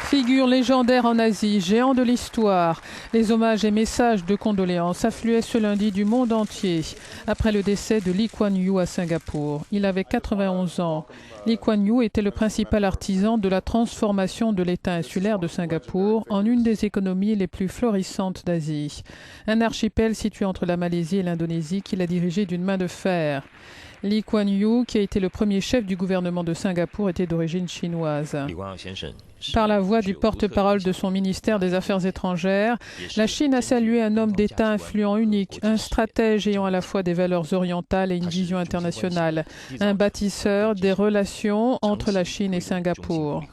Figure légendaire en Asie, géant de l'histoire, les hommages et messages de condoléances affluaient ce lundi du monde entier après le décès de Lee Kuan Yew à Singapour. Il avait 91 ans. Lee Kuan Yew était le principal artisan de la transformation de l'État insulaire de Singapour en une des économies les plus florissantes d'Asie. Un archipel situé entre la Malaisie et l'Indonésie qu'il a dirigé d'une main de fer. Lee Kuan Yew, qui a été le premier chef du gouvernement de Singapour, était d'origine chinoise. Par la voix du porte-parole de son ministère des Affaires étrangères, la Chine a salué un homme d'État influent unique, un stratège ayant à la fois des valeurs orientales et une vision internationale, un bâtisseur des relations entre la Chine et Singapour.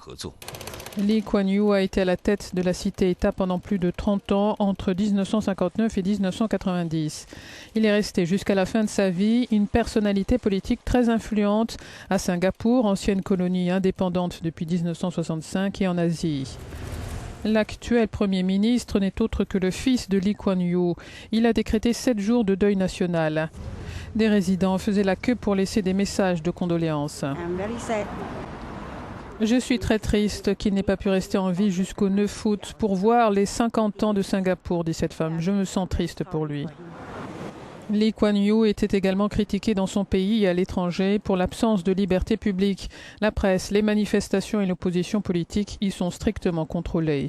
Lee Kuan Yew a été à la tête de la cité-État pendant plus de 30 ans, entre 1959 et 1990. Il est resté jusqu'à la fin de sa vie une personnalité politique très influente à Singapour, ancienne colonie indépendante depuis 1965 et en Asie. L'actuel Premier ministre n'est autre que le fils de Lee Kuan Yew. Il a décrété 7 jours de deuil national. Des résidents faisaient la queue pour laisser des messages de condoléances. Je suis très triste qu'il n'ait pas pu rester en vie jusqu'au 9 août pour voir les 50 ans de Singapour, dit cette femme. Je me sens triste pour lui. Lee Kuan Yew était également critiqué dans son pays et à l'étranger pour l'absence de liberté publique. La presse, les manifestations et l'opposition politique y sont strictement contrôlées.